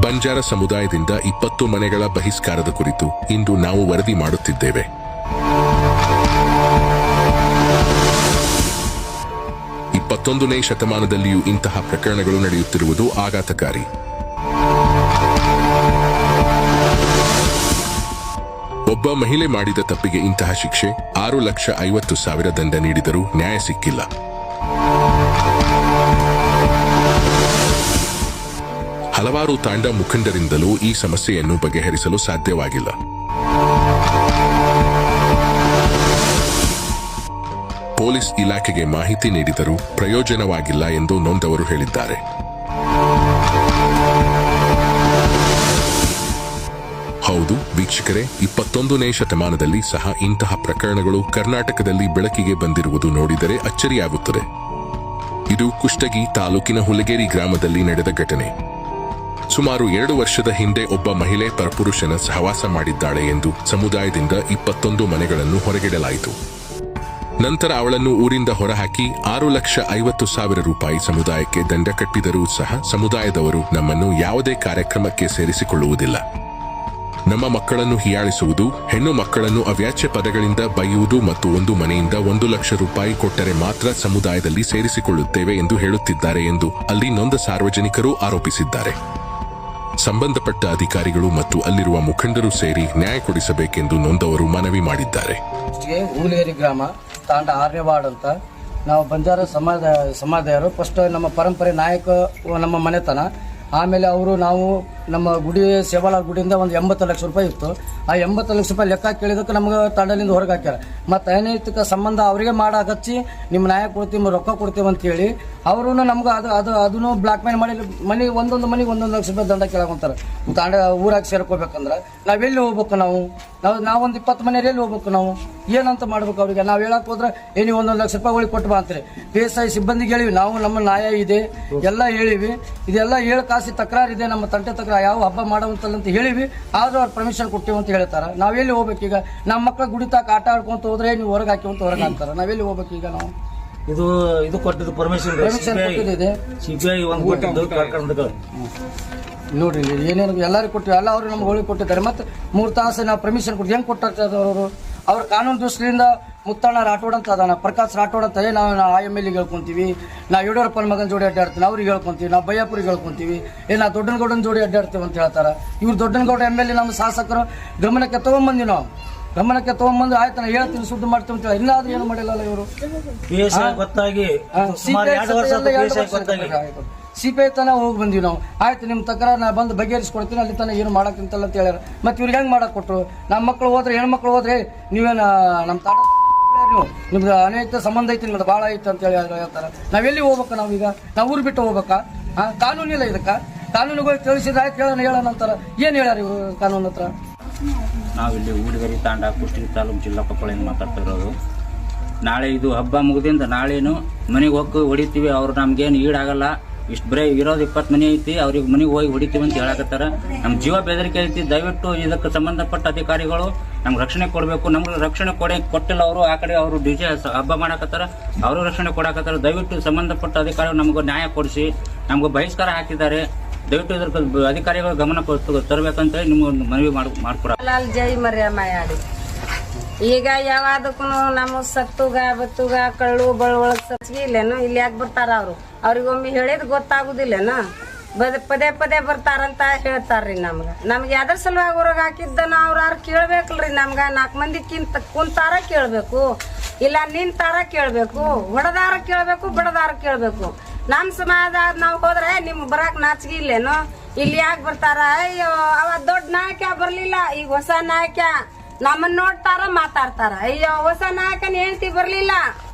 ಬಂಜಾರ ಸಮುದಾಯದಿಂದ 20 ಮನೆಗಳ ಬಹಿಷ್ಕಾರದ ಕುರಿತು ಇಂದು ನಾವು ವರದಿ ಮಾಡುತ್ತಿದ್ದೇವೆ. ನೇ ಶತಮಾನದಲ್ಲಿಯೂ ಇಂತಹ ಪ್ರಕರಣಗಳು ನಡೆಯುತ್ತಿರುವುದು ಆಘಾತಕಾರಿ. ಒಬ್ಬ ಮಹಿಳೆ ಮಾಡಿದ ತಪ್ಪಿಗೆ ಇಂತಹ ಶಿಕ್ಷೆ 6,50,000 ದಂಡ ನೀಡಿದರೂ ನ್ಯಾಯ ಸಿಕ್ಕಿಲ್ಲ. ಹಲವಾರು ತಾಂಡ ಮುಖಂಡರಿಂದಲೂ ಈ ಸಮಸ್ಯೆಯನ್ನು ಬಗೆಹರಿಸಲು ಸಾಧ್ಯವಾಗಿಲ್ಲ. ಪೊಲೀಸ್ ಇಲಾಖೆಗೆ ಮಾಹಿತಿ ನೀಡಿದರೂ ಪ್ರಯೋಜನವಾಗಿಲ್ಲ ಎಂದು ನೊಂದವರು ಹೇಳಿದ್ದಾರೆ. ಹೌದು ವೀಕ್ಷಕರೇ, 21ನೇ ಶತಮಾನದಲ್ಲಿ ಸಹ ಇಂತಹ ಪ್ರಕರಣಗಳು ಕರ್ನಾಟಕದಲ್ಲಿ ಬೆಳಕಿಗೆ ಬಂದಿರುವುದು ನೋಡಿದರೆ ಅಚ್ಚರಿಯಾಗುತ್ತದೆ. ಇದು ಕುಷ್ಟಗಿ ತಾಲೂಕಿನ ಹುಲಗೇರಿ ಗ್ರಾಮದಲ್ಲಿ ನಡೆದ ಘಟನೆ. ಸುಮಾರು 2 ವರ್ಷದ ಹಿಂದೆ ಒಬ್ಬ ಮಹಿಳೆ ಪರಪುರುಷನ ಸಹವಾಸ ಮಾಡಿದ್ದಾಳೆ ಎಂದು ಸಮುದಾಯದಿಂದ 21 ಮನೆಗಳನ್ನು ಹೊರಗಿಡಲಾಯಿತು. ನಂತರ ಅವಳನ್ನು ಊರಿಂದ ಹೊರಹಾಕಿ 6,50,000 ರೂಪಾಯಿ ಸಮುದಾಯಕ್ಕೆ ದಂಡ ಕಟ್ಟಿದರೂ ಸಹ ಸಮುದಾಯದವರು ನಮ್ಮನ್ನು ಯಾವುದೇ ಕಾರ್ಯಕ್ರಮಕ್ಕೆ ಸೇರಿಸಿಕೊಳ್ಳುವುದಿಲ್ಲ. ನಮ್ಮ ಮಕ್ಕಳನ್ನು ಹೀಯಾಳಿಸುವುದು, ಹೆಣ್ಣು ಮಕ್ಕಳನ್ನು ಅವ್ಯಾಚ್ಯ ಪದಗಳಿಂದ ಬೈಯುವುದು ಮತ್ತು ಒಂದು ಮನೆಯಿಂದ 1,00,000 ರೂಪಾಯಿ ಕೊಟ್ಟರೆ ಮಾತ್ರ ಸಮುದಾಯದಲ್ಲಿ ಸೇರಿಸಿಕೊಳ್ಳುತ್ತೇವೆ ಎಂದು ಹೇಳುತ್ತಿದ್ದಾರೆ ಎಂದು ಅಲ್ಲಿ ನೊಂದ ಸಾರ್ವಜನಿಕರು ಆರೋಪಿಸಿದ್ದಾರೆ. ಸಂಬಂಧಪಟ್ಟ ಅಧಿಕಾರಿಗಳು ಮತ್ತು ಅಲ್ಲಿರುವ ಮುಖಂಡರು ಸೇರಿ ನ್ಯಾಯ ಕೊಡಿಸಬೇಕೆಂದು ನೊಂದವರು ಮನವಿ ಮಾಡಿದ್ದಾರೆ. ಹುಲಗೇರಿ ಗ್ರಾಮ ತಾಂಡ 6ನೇ ವಾರ್ಡ್ ಅಂತ ನಾವು ಬಂಜಾರ ಸಮಾಜದವರು. ಫಸ್ಟ್ ನಮ್ಮ ಪರಂಪರೆ ನಾಯಕ ನಮ್ಮ ಮನೆತನ. ಆಮೇಲೆ ಅವರು ನಾವು ನಮ್ಮ ಗುಡಿ ಸೇವಾಲಾಲ್ ಗುಡಿಯಿಂದ ಒಂದು 80 ಲಕ್ಷ ರೂಪಾಯಿ ಇತ್ತು. ಆ 80 ಲಕ್ಷ ರೂಪಾಯಿ ಲೆಕ್ಕ ಕೇಳಿದಕ್ಕೆ ನಮ್ಗೆ ತಂಡದಿಂದ ಹೊರಗೆ ಹಾಕ್ಯಾರ. ಮತ್ತು ಅನೈತಿಕ ಸಂಬಂಧ ಅವರಿಗೆ ಮಾಡಾಕಚ್ಚಿ ನಿಮ್ಮ ನ್ಯಾಯ ಕೊಡ್ತೀವಿ, ರೊಕ್ಕ ಕೊಡ್ತೀವಿ ಅಂತೇಳಿ ಅವರು ನಮ್ಗೆ ಅದನ್ನು ಬ್ಲಾಕ್ ಮೇಲ್ ಮಾಡಿ ಒಂದೊಂದು ಮನೆಗೆ 1,00,000 ರೂಪಾಯಿ ದಂಡ ಕೇಳಾಕೊಂತಾರೆ. ತಾಂಡ ಊರಾಗಿ ಸೇರ್ಕೋಬೇಕಂದ್ರೆ ನಾವೆಲ್ಲಿ ಹೋಗ್ಬೇಕು? ನಾವೊಂದು 20 ಮನೆಯಲ್ಲಿ ಎಲ್ಲಿ ಹೋಗ್ಬೇಕು? ನಾವು ಏನಂತ ಮಾಡ್ಬೇಕು ಅವ್ರಿಗೆ? ನಾವು ಹೇಳಕ್ ಹೋದ್ರೆ ನೀವು 1,00,000 ರೂಪಾಯಿ ಒಳಗೆ ಕೊಟ್ಟು ಬಾ ಅಂತೀರಿ. PSI ಸಿಬ್ಬಂದಿಗೆ ಹೇಳಿವಿ, ನಾವು ನಮ್ಮ ನ್ಯಾಯ ಇದೆ ಎಲ್ಲ ಹೇಳಿವಿ. ಇದೆಲ್ಲ 7 ಕಾಸಿ ತಕರಾರಿದೆ, ನಮ್ಮ ತಂಟೆ ತಕರಾರು ಯಾವ ಹಬ್ಬ ಮಾಡೋವಂತಲ್ಲ ಅಂತ ಹೇಳಿವಿ. ಆದ್ರೂ ಅವ್ರು ಪರ್ಮಿಷನ್ ಕೊಡ್ತೀವಿ ಅಂತ ಹೇಳ್ತಾರೆ. ನಾವೆಲ್ಲಿ ಹೋಗ್ಬೇಕೀಗ? ನಮ್ಮ ಮಕ್ಕಳು ಗುಡಿತಾಕ ಆಟ ಆಡ್ಕೊಂತ ಹೋದ್ರೆ ನೀವು ಹೊರಗೆ ಹಾಕಿವಂತ ಹೊರಗೆ ಹಾಕ್ತಾರೆ. ನಾವೆಲ್ಲಿ ಹೋಗ್ಬೇಕೀಗ? ನಾವು ಇದು ಕೊಟ್ಟಿದ್ದು ಪರ್ಮಿಷನ್ ಕೊಟ್ಟಿದೆ. CBI ನೋಡ್ರಿ ಏನೇನು ಎಲ್ಲರಿಗೂ ಕೊಟ್ಟಿವಿ, ಎಲ್ಲ ಅವರು ನಮ್ಗೆ ಹೋಳಿ ಕೊಟ್ಟಿದ್ದಾರೆ. ಮತ್ತೆ 3 ತಾಸು ನಾವು ಪರ್ಮಿಷನ್ ಕೊಟ್ಟು ಹೆಂಗೆ ಕೊಟ್ಟಿರ್ತಾರೆ ಅವರು? ಅವ್ರ ಕಾನೂನು ದೃಷ್ಟಿಯಿಂದ ಮುತ್ತಣ್ಣ ರಾಠೋಡ್ ಅಂತ ಅದಾನ, ಪ್ರಕಾಶ್ ರಾಠೋಡ್ ಅಂತ ನಾವು IML ಹೇಳ್ಕೊಂತೀವಿ. ನಾವು ಯಡಿಯೂರಪ್ಪನ ಮಗನ ಜೋಡಿ ಅಡ್ಡಾಡ್ತೀವಿ, ಅವ್ರಿಗೆ ಹೇಳ್ಕೊಂತೀವಿ. ನಾವು ಬಯ್ಯಾಪುರಿಗೆ ಹೇಳ್ಕೊಂತೀವಿ. ನಾವು ದೊಡ್ಡನಗೌಡನ ಜೋಡಿ ಅಡ್ಡಾಡ್ತೀವಿ ಅಂತ ಹೇಳ್ತಾರೆ. ಇವ್ರು ದೊಡ್ಡನಗೌಡ MLA ನಮ್ಮ ಶಾಸಕರು ಗಮನಕ್ಕೆ ತಗೊಂಡ್ಬಂದಿ. ನಾವು ಗಮನಕ್ಕೆ ತಗೊಂಡ್ಬಂದು ಆಯ್ತು ನಾ ಹೇಳ್ತೀನಿ ಸುದ್ದಿ ಮಾಡ್ತೀವಿ ಅಂತ ಹೇಳಿ ಇನ್ನಾದ್ರೂ ಏನು ಮಾಡಿಲ್ಲ ಇವರು. CPI ತನ ಹೋಗಿ ಬಂದಿವಿ ನಾವು. ಆಯ್ತು ನಿಮ್ಮ ತಕರಾರು ನಾ ಬಂದು ಬಗೆಹರಿಸ್ಕೊಡ್ತೀನಿ, ಅಲ್ಲಿ ತನ ಏನು ಮಾಡಕ್ಕಿಂತಲ್ಲ ಅಂತ ಹೇಳ್ಯಾರ. ಮತ್ತೆ ಇವ್ರಿಗೆ ಹೆಂಗೆ ಮಾಡಕ್ ಕೊಟ್ರು? ನಮ್ಮ ಮಕ್ಕಳು ಹೋದ್ರೆ ಹೆಣ್ಮಕ್ಳು ಹೋದ್ರೆ ನೀವೇನು ನಮ್ಮ ತಾಡ ನೀವು ನಿಮ್ದು ಅನೇಕ ಸಂಬಂಧ ಐತಿ, ನಿಮ್ದು ಭಾಳ ಐತೆ ಅಂತ ಹೇಳಿ ಹೇಳ್ತಾರೆ. ನಾವೆಲ್ಲಿ ಹೋಗ್ಬೇಕು? ನಾವೀಗ ನಾವು ಊರು ಬಿಟ್ಟು ಹೋಗ್ಬೇಕಾ? ಕಾನೂನಿಲ್ಲ ಇದಕ್ಕೆ. ಕಾನೂನುಗಳು ತಿಳಿಸಿದ್ರೆ ಆಯ್ತು ಹೇಳೋಣ ಅಂತಾರೆ. ಏನು ಹೇಳ್ಯಾರ ಇವರು ಕಾನೂನು ಹತ್ರ? ನಾವಿಲ್ಲಿ ಹುಲಗೇರಿ ತಾಂಡ ಕುಷ್ಟಗಿ ತಾಲೂಕು ಜಿಲ್ಲಾ ಕೊಪ್ಪಳದಿಂದ ಮಾತಾಡ್ತಾ ಇರೋದು. ನಾಳೆ ಇದು ಹಬ್ಬ ಮುಗಿದಿಂದ ನಾಳೆನು ಮನೆಗೆ ಹೋಗಿ ಹೊಡಿತೀವಿ. ಅವ್ರು ನಮ್ಗೇನು ಈಡಾಗಲ್ಲ. ಇಷ್ಟು ಬರೀ ಇರೋದು 20 ಮನೆ ಐತಿ, ಅವ್ರಿಗೆ ಮನೆಗೆ ಹೋಗಿ ಹೊಡಿತೀವಿ ಅಂತ ಹೇಳಕತ್ತಾರ. ನಮ್ಮ ಜೀವ ಬೆದರಿಕೆ ಐತಿ. ದಯವಿಟ್ಟು ಇದಕ್ಕೆ ಸಂಬಂಧಪಟ್ಟ ಅಧಿಕಾರಿಗಳು ನಮ್ಗೆ ರಕ್ಷಣೆ ಕೊಡಬೇಕು. ನಮ್ಗೆ ರಕ್ಷಣೆ ಕೊಟ್ಟಿಲ್ಲ ಅವರು. ಆ ಕಡೆ ಅವರು DJ ಹಬ್ಬ ಮಾಡಕತ್ತಾರ, ಅವರು ರಕ್ಷಣೆ ಕೊಡಕತ್ತಾರ. ದಯವಿಟ್ಟು ಸಂಬಂಧಪಟ್ಟ ಅಧಿಕಾರಿಗಳು ನಮ್ಗೆ ನ್ಯಾಯ ಕೊಡಿಸಿ. ನಮ್ಗೆ ಬಹಿಷ್ಕಾರ ಹಾಕಿದ್ದಾರೆ. ದಯವಿಟ್ಟು ಇದ್ರ ಅಧಿಕಾರಿಗಳು ಗಮನ ತರಬೇಕಂತ ಹೇಳಿ ನಿಮ್ಗೆ ಮನವಿ ಮಾಡ್ಕೊಡ. ಜೈ ಮರ್ಯಾಡಿ ಈಗ ಯಾವ್ದಕ್ಕೂ ನಮ್ಮ ಸತ್ತುಗ ಬತ್ತುಗ ಕಳ್ಳು ಒಳಗ್ ಸಚ್ಗಿ ಇಲ್ಲೇನು? ಇಲ್ಲಿ ಯಾಕೆ ಬರ್ತಾರ ಅವ್ರು? ಅವ್ರಿಗೊಮ್ಮೆ ಹೇಳಿದ್ ಗೊತ್ತಾಗುದಿಲ್ಲೇನು? ಪದೇ ಪದೇ ಬರ್ತಾರಂತ ಹೇಳ್ತಾರ್ರಿ. ನಮ್ಗೆ ಯಾವ್ದ್ರ ಸಲುವಾಗಿ ಹೊರಗೆ ಹಾಕಿದ್ದನ ಅವ್ರ ಯಾರು ಕೇಳ್ಬೇಕಲ್ರಿ? ನಮ್ಗ 4 ಮಂದಿ ಕುಂತಾರ ಕೇಳ್ಬೇಕು, ಇಲ್ಲ ನಿಂತಾರ ಕೇಳ್ಬೇಕು, ಹೊಡೆದಾರ ಕೇಳ್ಬೇಕು, ಬಡದಾರ ಕೇಳ್ಬೇಕು. ನಮ್ ಸಮಾಜ ನಾವು ಹೋದ್ರೆ ನಿಮ್ ಬರಾಕ್ ನಾಚಿಗೆ ಇಲ್ಲೇನು? ಇಲ್ಲಿ ಯಾಕೆ ಬರ್ತಾರ? ಅಯ್ಯೋ ಅವ ದೊಡ್ಡ ನಾಯಕ ಬರ್ಲಿಲ್ಲ, ಈಗ ಹೊಸ ನಾಯಕ ನಮ್ಮನ್ನ ನೋಡ್ತಾರ ಮಾತಾಡ್ತಾರ. ಅಯ್ಯೋ ಹೊಸ ನಾಯಕನ ಹೇಳ್ತಿ ಬರ್ಲಿಲ್ಲ,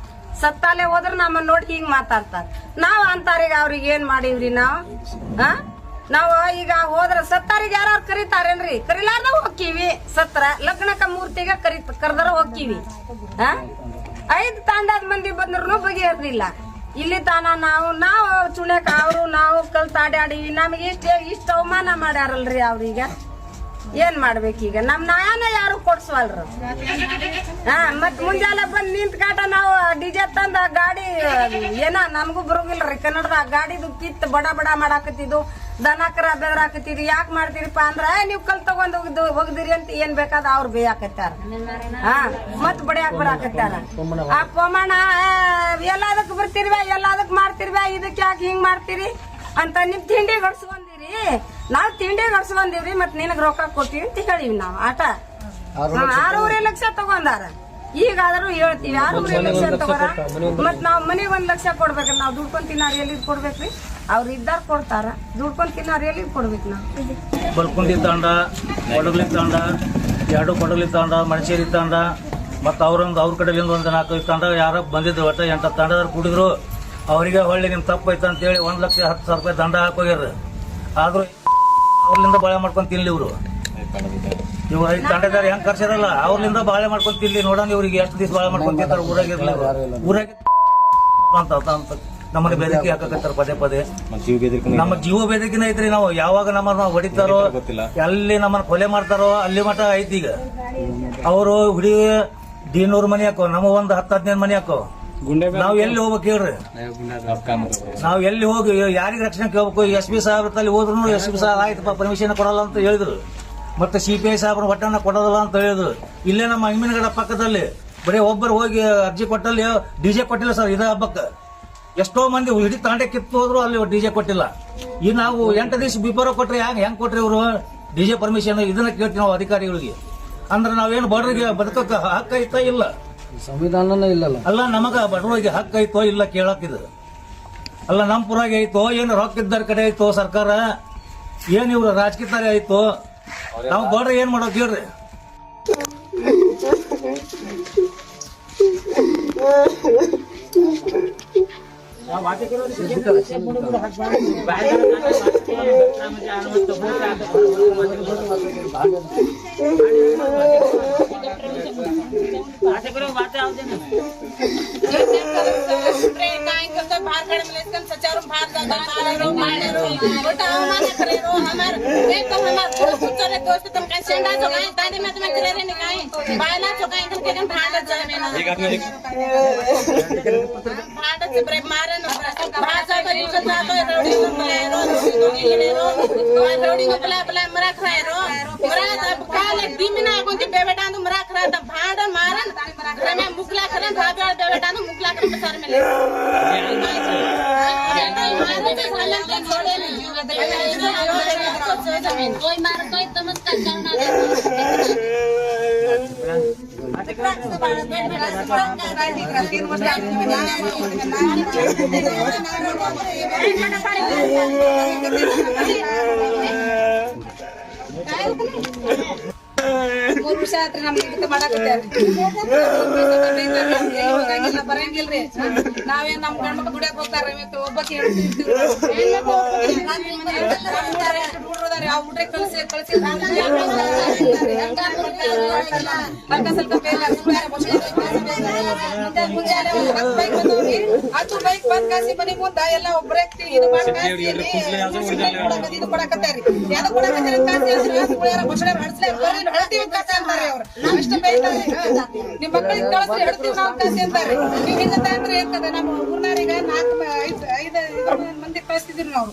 ಸತ್ತಾಲೆ ಹೋದ್ರ ನಮ್ಮನ್ನ ನೋಡಿ ಹಿಂಗ್ ಮಾತಾಡ್ತಾರ. ನಾವ್ ಅಂತಾರೀಗ ಅವ್ರಿಗೆ ಏನ್ ಮಾಡಿವ್ರಿ? ನಾವು ಈಗ ಹೋದ್ರ ಸತ್ತಾರಿಗೆ ಯಾರು ಕರೀತಾರೇನ್ರಿ? ಕರಿಲಾರ್ದ ಹೋಗ್ತೀವಿ. ಸತ್ರ ಲಗ್ನಕ್ಕ ಮೂರ್ತಿಗ ಕರೆದರ ಹೋಗ್ತೀವಿ. 5 ತಾಂಡಾದ ಮಂದಿ ಬಂದ್ರು ಬಗೆಹರ್ದಿಲ್ಲ. ಇಲ್ಲಿ ತಾನ ನಾವು ಚುಣ್ಯಾಕ ಅವರು ನಾವು ಕಲ್ತಾಡ್ಯಾಡಿವಿ. ನಮಗೆ ಇಷ್ಟ ಅವಮಾನ ಮಾಡ್ಯಾರಲ್ರಿ ಅವ್ರೀಗ. ಏನ್ ಮಾಡ್ಬೇಕೀಗ ನಮ್ ನ್ಯಾಯನ ಯಾರು ಕೊಡ್ಸವಲ್ರು ಮತ್ ಮುಂಜಾನೆ ಬಂದ್ ನಿಂತ್ ಕಾಟ ನಾವು ಡಿಜೆ ತಂದ ಗಾಡಿ ಏನ ನಮಗೂ ಬರೋಗಿಲ್ರಿ ಕನ್ನಡದಾಗ ಗಾಡಿದು ಕಿತ್ ಬಡ ಬಡ ಮಾಡಾಕತ್ತಿದ್ದು ದನಕರ ಬೆದರಾಕತ್ತಿದ್ವಿ ಯಾಕೆ ಮಾಡ್ತೀರಿಪ್ಪ ಅಂದ್ರ ನೀವ್ ಕಲ್ ತಗೊಂಡ್ ಹೋಗ್ದಿರಿ ಅಂತ ಏನ್ ಬೇಕಾದ ಅವ್ರು ಬೇಯಾಕತ್ತಾರ ಮತ್ ಬಡಿಯಾಕ ಬರಾಕತ್ತಾರ ಆ ಪೊಮಣ ಎಲ್ಲದಕ್ ಬರ್ತಿರ್ವ ಎಲ್ಲದಕ್ ಮಾಡ್ತಿರ್ವ ಇದಕ್ ಯಾಕೆ ಹಿಂಗ್ ಮಾಡ್ತೀರಿ ಅಂತ ನಿಮ್ ತಿಂಡಿ ಗಡ್ಸ್ಕೊಂಡಿರಿ ನಾವ್ ತಿಂಡಿ ಗಡ್ಸ್ಕೊಂಡಿವ್ರಿ ಮತ್ ನಿನಗ್ ರೊಕ್ಕ ಕೊಟ್ಟಿವಿ ಅಂತ ಹೇಳಿವಿ ನಾವ್ ಆಟ 6.5 ಲಕ್ಷ ತಗೊಂಡಾರ ಈಗಾದ್ರೂ ಹೇಳ್ತೀವಿ 6.5 ಲಕ್ಷ ತಗೋರ ಮತ್ ನಾವ್ ಮನಿಗ್ 1 ಲಕ್ಷ ಕೊಡ್ಬೇಕ ನಾವ್ ದುಡ್ಕೊಂಡ್ ತಿನ್ನಾರ ಎಲ್ಲಿ ಕೊಡ್ಬೇಕ್ರಿ ಅವ್ರ ಇದ್ದಾರ ಕೊಡ್ತಾರ ದುಡ್ಕೊಂಡ್ ತಿನ್ನಾರ ಎಲ್ಲಿ ಕೊಡ್ಬೇಕು ನಾವ್ ಬಲ್ಕುಂಡಿ ತಾಂಡ ಕೊಡಗಲಿ ತಾಂಡ 2 ಕೊಡಗಲಿ ತಾಂಡ ಮಣಸೇರಿ ತಾಂಡ ಮತ್ತ ಅವ್ರ ಕಡೆಯಿಂದ 4-5 ತಾಂಡ ಯಾರ ಬಂದಿದ್ರು ಒಟ್ಟ 8 ತಾಂಡದವ್ರು ಕೂಡಿದ್ರು ಅವರಿಗೆ ಹೊಳ್ಳಿ ನಿಮ್ ತಪ್ಪೈತ ಅಂತ ಹೇಳಿ 1,10,000 ರೂಪಾಯಿ ದಂಡ ಹಾಕೋಗ್ಯಾರ ಆದ್ರೂ ಅವ್ರಲಿಂದ ಬಾಳೆ ಮಾಡ್ಕೊಂಡ್ ತಿನ್ಲಿ ಇವ್ರು 5 ತಾಂಡದಾರ ಹೆಂಗ್ ಕರ್ಸಿರಲ್ಲ ಅವ್ರಲಿಂದ ಬಾಳೆ ಮಾಡ್ಕೊಂಡ್ ತಿನ್ಲಿ ನೋಡೋಣ ಇವ್ರಿಗೆ ಎಷ್ಟು ದಿವಸ ಬಾಳೆ ಮಾಡ್ಕೊಂಡ್ ತಿಂತಾರ ಊರಾಗಿರ್ಲಿ ಊರಾಗ ಅಂತ ನಮ್ಮನ್ನ ಬೆದರಿಕೆ ಹಾಕಕತ್ತಾರ ಪದೇ ನಮ್ಮ ಜೀವ ಬೆದರಿಕೆನ ಐತ್ರಿ ನಾವು ಯಾವಾಗ ನಮ್ಮನ್ನ ಹೊಡಿತಾರೋ ಎಲ್ಲಿ ನಮ್ಮನ್ನ ಕೊಲೆ ಮಾಡ್ತಾರೋ ಅಲ್ಲಿ ಮಠ ಐತಿ ಈಗ ಅವರು ಹುಡಿ D100 ಮನಿ ಹಾಕೋ ನಮ್ಮ 10-15 ಮನಿ ಹಾಕೋ ನಾವ್ ಎಲ್ಲಿ ಹೋಗ್ಬೇಕು ಹೇಳ್ರಿ ನಾವ್ ಎಲ್ಲಿ ಹೋಗಿ ಯಾರಿಗೆ ರಕ್ಷಣೆ ಕೇಳ್ಬೇಕು SP ಸಾಹೇಬ್ರ ತಲ್ಲಿ ಹೋದ್ರು SP ಸಾಹೇಬ್ ಆಯ್ತಪ್ಪ ಪರ್ಮಿಷನ್ ಕೊಡಲ್ಲ ಅಂತ ಹೇಳಿದ್ರು ಮತ್ತೆ CPI ಸಾಹೇಬ್ರ ಒಟ್ಟನ್ನ ಕೊಡೋದಲ್ಲ ಅಂತ ಹೇಳಿದ್ರು ಇಲ್ಲೇ ನಮ್ಮ ಅಂಗಮಿನಗಡ ಪಕ್ಕದಲ್ಲಿ ಬರೀ ಒಬ್ಬರು ಹೋಗಿ ಅರ್ಜಿ ಕೊಟ್ಟಲ್ಲಿ DJ ಕೊಟ್ಟಿಲ್ಲ ಸರ್ ಇದೇ ಹಬ್ಬಕ್ಕೆ ಎಷ್ಟೋ ಮಂದಿ ಇಡೀ ತಾಂಡೆ ಕಿತ್ತು ಹೋದ್ರು ಅಲ್ಲಿ DJ ಕೊಟ್ಟಿಲ್ಲ ಈ ನಾವು 8 ದಿವಸ ಬಿಫೋರ್ ಕೊಟ್ರಿ ಹೆಂಗ್ ಕೊಟ್ರಿ ಇವರು DJ ಪರ್ಮಿಷನ್ ಇದನ್ನ ಕೇಳ್ತೀವಿ ನಾವು ಅಧಿಕಾರಿಗಳಿಗೆ ಅಂದ್ರೆ ನಾವೇನು ಬಡವರಿಗೆ ಬದುಕಕ್ಕೆ ಹಕ್ಕ ಐತಾ ಇಲ್ಲ ಸಂವಿಧಾನನೇ ಇಲ್ಲಲ್ಲ ಅಲ್ಲ ನಮಗ ಬಡವರಿಗೆ ಹಕ್ಕ ಐತೋ ಇಲ್ಲ ಕೇಳಾಕಿದ್ರು ಅಲ್ಲ ನಮ್ ಪುರಾಗೆ ಐತೋ ಏನು ರೊಕ್ಕ ಇದ್ದಾರ ಕಡೆ ಐತೋ ಸರ್ಕಾರ ಏನ್ ಇವ್ರು ರಾಜಕೀಯ ಐತೋ ನಾವು ಬಡ್ರಿ ಏನ್ ಮಾಡೋದು ಹೇಳ್ರಿ ಮೂರ್ ವರ್ಷ ಆತ್ರಿ ನಮ್ಗೆ ಇದಕ್ಕೆ ಮಾಡಾಕತ್ಯಾರ ಬರಂಗಿಲ್ರಿ ನಾವೇನ್ ನಮ್ ಗಂಡ್ಮಕ್ಳು ದುಡಿಯಕ್ ಹೋಗ್ತಾರ ಒಬ್ಬಕ್ಕೆ ಹುಡ್ರದಾರಿ ಆ ಹುಡ್ರೆ ಕಳ್ಸಿ ಅದು ಬೈಕ್ ಬಂದ್ ಕಾಸಿ ಮನಿ ಮುಂದ ಎಲ್ಲ ಒಬ್ಬರೇ ಇದು ಮಾಡಿ ಇದು ಕೊಡಕತ್ತಾರಿ ಯಾವ್ದು ಕೊಡಕತ್ತಾರ ಕಾಸಿ ಹೇಳ್ತೀವಿ ಕಾಸಿ ಅಂತಾರೆ ಅವ್ರು ಅಷ್ಟ ಬೈತಾರೆ ನಿಮ್ ಮಕ್ಕಳಿಗೆ ಕಳ್ಸಿ ಹೇಳ್ತೀವಿ ನಾವು ಕಾಸಿ ಅಂತಾರೆ ನೀವ್ ಹಿಂಗಂತ ಅಂದ್ರೆ ಇರ್ತದೆ ನಮ್ಮ ಊರ್ನಾರೀಗ 4-5 ಮಂದಿ ಕಳಿಸ್ತಿದ್ರಿ ನಾವು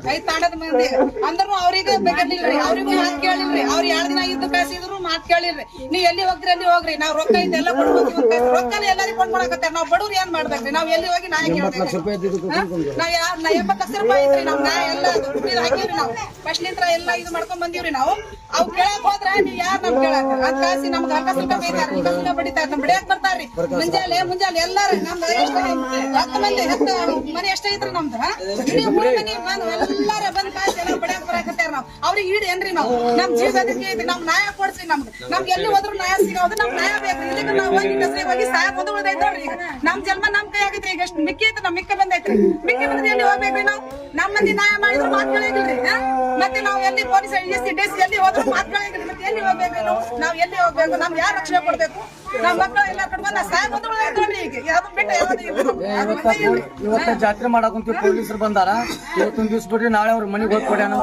5 ತಾಂಡದ ಮಂದಿ ಅಂದ್ರೂ ಅವ್ರಿಗೆ ಬೆಗಲಿಲ್ರಿ ಅವ್ರಿಗೂ ಮಾತ್ ಕೇಳಿಲ್ರಿ ಅವ್ರು 2 ದಿನ ಇದ್ದು ಕಾಸಿದ್ರು ಮಾತ್ ಕೇಳಿಲ್ರಿ ನೀವ್ ಎಲ್ಲಿ ಹೋಗ್ರಿ ಅಲ್ಲಿ ಹೋಗ್ರಿ ನಾವ್ ರೊಕ್ಕ ಇದೆಲ್ಲ ಕೊಡ್ಬೇಕು ರೊಕ್ಕನ ಎಲ್ಲರಿಗೂ ಕೊಂಡ್ಕೊಳಕತ್ತಾರ ನಾವ್ ಬಡವ್ರು ಏನ್ ಮಾಡ್ಬೇಕ್ರಿ ನಾವ್ ಎಲ್ಲಿ ಹೋಗಿ ನಾಯ ಕೇಳ್ಬೇಕು ನಾವ್ 80 ಲಕ್ಷ ರೂಪಾಯಿ ಐತ್ರಿ ನಮ್ ನಾಯ ಎಲ್ಲ ಹಾಕಿವ್ರಿ ನಾವು ಫಸ್ಟ್ ನಿಂತ್ರ ಎಲ್ಲ ಇದು ಮಾಡ್ಕೊಂಡ್ ಬಂದಿವ್ರಿ ನಾವು ಅವ್ ಕೇಳಕ್ ಹೋದ್ರ ನೀವ್ ಯಾರು ನಮ್ ಕೇಳಕ್ ಅದ್ ಕಾಸಿ ನಮ್ಗೆ ಹರ್ಕಸ್ಲಿಕ್ಕ ಬೈತಾರ ಹಿಂಗಸ್ಲಿಕ್ಕ ಬಡಿತಾರ ನಮ್ ಬಿಡಿಯಾಕ್ ಬರ್ತಾರ್ರಿ ಮುಂಜಾನೆ ಎಲ್ಲಾರು ನಮ್ದು 10 ಮಂದಿ 10 ಮನೆ ಎಷ್ಟ ಐತ್ರಿ ನಮ್ದು ಇಡೀ 3 ಮನಿ ಎಲ್ಲಾರ ಬಂದ್ ಕಾಸಿ ಎಲ್ಲ ಬಡಿಯಾಕ್ ಬರಾಕತ್ತಾರ ನಾವ್ ಅವ್ರಿಗೆ ಈಡ್ ಏನ್ರಿ ನಾವು ನಮ್ ಜೀವ ಬದುಕಿ ಐತಿ ನಮ್ ನ್ಯಾಯ ಕೊಡ್ಸಿ ನಮ್ಗೆ ಎಲ್ಲಿ ಹೋದ್ರು ನ್ಯಾಯ ಸಿಗೋದು ನಮ್ ನ್ಯಾಯ ಬೇಕು ಇಲ್ಲಿಗೆ ನಾವ್ ಹೋಗಿ ಕಸರಿ ಹೋಗಿ ಸಾಯ ಬಂದು ಉಳ್ದೈತ್ ನೋಡ್ರಿ ಈಗ ನಮ್ ಜನ್ಮ ನಮ್ ಕೈ ಆಗೈತ್ರಿ ಈಗ ಎಷ್ಟು ಮಿಕ್ಕಿ ಐತಿ ನಮ್ ಮಿಕ್ಕ ಬಂದೈತ್ರಿ ಮಿಕ್ಕಿ ಬಂದ್ರೆ ಎಲ್ಲಿ ಹೋಗ್ಬೇಕ್ರಿ ನಾವು ನಮ್ ಮಂದಿ ನ್ಯಾಯ ಮಾಡಿದ್ರು ಮಾತ್ ಕೇಳಂಗಿಲ್ರಿ ಮತ್ತೆ ನಾವು ಎಲ್ಲಿ ಪೊಲೀಸ್ SC ಎಲ್ಲಿ ಹೋದ್ರು ಮಾತ್ ಕೇಳಂಗಿಲ್ರಿ ಮತ್ತೆ ಎಲ್ಲಿ ಹೋಗ್ಬೇಕ್ರಿ ನಾವ್ ಎಲ್ಲಿ ಹೋಗ್ಬೇಕು ನಮ್ ಯಾರು ರಕ್ಷಣೆ ಕೊಡ್ಬೇಕು ನಮ್ ಮಕ್ಕಳು ಎಲ್ಲ ಕಟ್ಕೊಂಡ್ ಸಾಯ ಬಂದು ಉಳ್ದೈತ್ ನೋಡ್ರಿ ಈಗ ಯಾವ್ದು ಫೈಟ್ ಯಾವ್ದು ಇಲ್ಲ ನಮ್ಗೆ. ಇವತ್ತ ಜಾತ್ರೆ ಮಾಡಾಕಂತೀವಿ, ಪೊಲೀಸರು ಬಂದಾರ. ಇವತ್ತೊಂದ್ ದಿವ್ಸ ಬಿಡ್ರಿ, ನಾಳೆ ಅವ್ರ ಮನೆಗೆ ಹೋಗ್ಕೊಡಿ ಅನ್ನೋ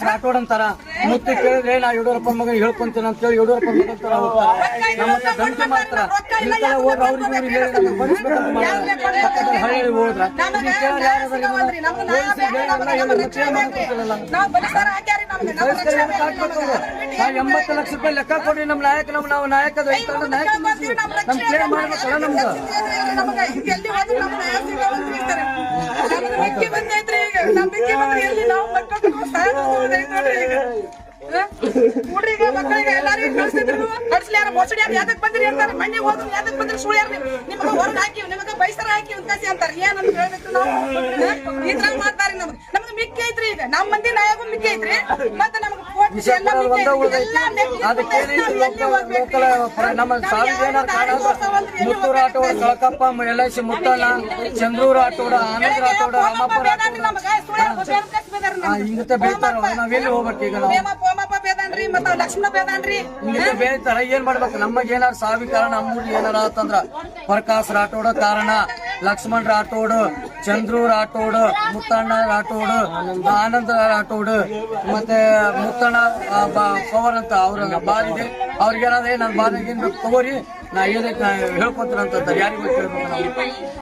ರಾಠೋಡ್ ಅಂತಾರ. ಮುತ್ತಿ ಕೇಳಿದ್ರೆ ನಾ ಯಡಿಯೂರಪ್ಪ ಮಗ ಹೇಳ್ಕೊಂತೀನಿ ಅಂತ ಹೇಳಿ ಯಡಿಯೂರಪ್ಪ ಮಗ ಅಂತಾರ ಹೋಗ್ತಾರ. ನಮ್ಮ ಹತ್ರ ಧಮಕಿ ಮಾಡ್ತಾರ. ಈ ತರ ಹೋದ್ರೆ ಅವ್ರಿಗೆ ಇವ್ರಿಗೆ ಹೇಳಿ ನಮ್ಗೆ ಬಡಿಸ್ಬೇಕಂತ ಮಾಡ್ತಾರೆ. ಹಳ್ಳಿ ಹೋದ್ರ ನಾವು ಬಲಿಸಾರ ಹಾಕ್ಯಾರಿ ನಮ್ಗೆ. ನಾವು ರಕ್ಷಣೆ ಮಾಡ್ತೀವಿ ನಮ್ಗೆ. 80 ಲಕ್ಷ ರೂಪಾಯಿ ಲೆಕ್ಕ ಕೊಡಿ. ನಮ್ಮ ನಾಯಕ ನಾವು ನಾಯಕದ ನಮ್ ಕ್ಲೇಮ್ ಮಾಡ್ಬೇಕಲ್ಲ ನಮ್ಗೆ. ನಮ್ಗೆ ಎಲ್ಲಿ ಹೋದ್ರು ನಮ್ಮ ನ್ಯಾಯ ಸಿಗೋದು ಇರ್ತಾರೆ. ನಮ್ಗೆ ಮಿಕ್ಕಿ ಬಂದೈತ್ರಿ ಈಗ. ನಮ್ ಮಿಕ್ಕಿ ಬಂದ್ರೆ ಎಲ್ಲಿ ನಾವು ಮಕ್ಕಳು ನೋಡ್ರಿ ಈಗ. ಹುಡ್ರಿಗೆ ಮಕ್ಕಳಿಗೆ ಎಲ್ಲಾರಿಗೂ ಕಳ್ಸಿದ್ರು. ಕಳ್ಸ್ಲಿ ಯಾರ ಮೊಸಡಿ ಯಾರು ಯಾದಕ್ ಬಂದ್ರಿ ಅಂತಾರೆ. ಮಣ್ಣಿ ಹೋದ್ರು ಯಾದಕ್ ಬಂದ್ರಿ ಸುಳ್ಯಾರ ನಿಮ್ಗೆ ಹೊರಗೆ ಹಾಕಿವ್, ನಿಮಗೆ ಬೈಸರ ಹಾಕಿವ್ ಕಸಿ ಅಂತಾರೆ. ಏನಂತ ಹೇಳ್ಬೇಕು ನಾವು? ಈ ತರ ಮಾಡ್ತಾರೆ. ನಮ್ಗೆ ಮಿಕ್ಕಿ ಐತ್ರಿ ಈಗ. ನಮ್ಮ ಮಂದಿ ನಾಯಕ ಮಿಕ್ಕಿ ಐತ್ರಿ. ಮತ್ತೆ ನಮ್ಗೆ ಎಲ್ಲ ಮಿಕ್ಕಿ ಐತ್ರಿ. ಎಲ್ಲ ನಮ್ಮ ಸಾವಿಗೆ ಏನಾರು ಮುತ್ತೂರು ಆಟೋಡ, ಕಳಕಪ್ಪ, LIC ಮುತ್ತಣ್ಣ, ಚಂದ್ರೂರು ಆಟೋಡ, ಆನಂದ ಆಟೋಡ, ರಾಮಪ್ಪ ಹಿಂಗತೆ ಬೀಳ್ತಾರ. ನಾವೆಲ್ಲಿ ಹೋಗ್ಬೇಕು ಈಗ? ನಾವು ಬೇದಾನ್ರಿ ಮತ್ತ ಲಕ್ಷ್ಮಣ ಬೇದಾನ್ರಿ ಹಿಂಗತೆ ಬೇಯ್ತಾರ. ಏನ್ ಮಾಡ್ಬೇಕು? ನಮಗ್ ಏನಾರು ಸಾವಿಗೆ ಕಾರಣ ಅಮ್ಮೂರಿ ಏನಾರ ಆತಂದ್ರ ಪ್ರಕಾಶ್ ರಾಠೋಡ ಕಾರಣ, ಲಕ್ಷ್ಮಣ್ ರಾಠೋಡ್, ಚಂದ್ರೂರ್ ರಾಠೋಡ್, ಮುತ್ತಣ್ಣ ರಾಠೋಡ್, ಆನಂದ ರಾಠೋಡ್, ಮತ್ತೆ ಮುತ್ತಣ್ಣ ಪವರ್ ಅಂತ ಅವ್ರ ಬಾರಿದೆ. ಅವ್ರಿಗೇನಾದ್ರೆ ನನ್ನ ಬಾರಿಗೆ ತಗೋರಿ, ನಾ ಏನಕ್ಕೆ ಹೇಳ್ಕೊತೀನಂತ ಯಾರಿಗೂ ಕೇಳ್ಬೇಕು ನಾವು.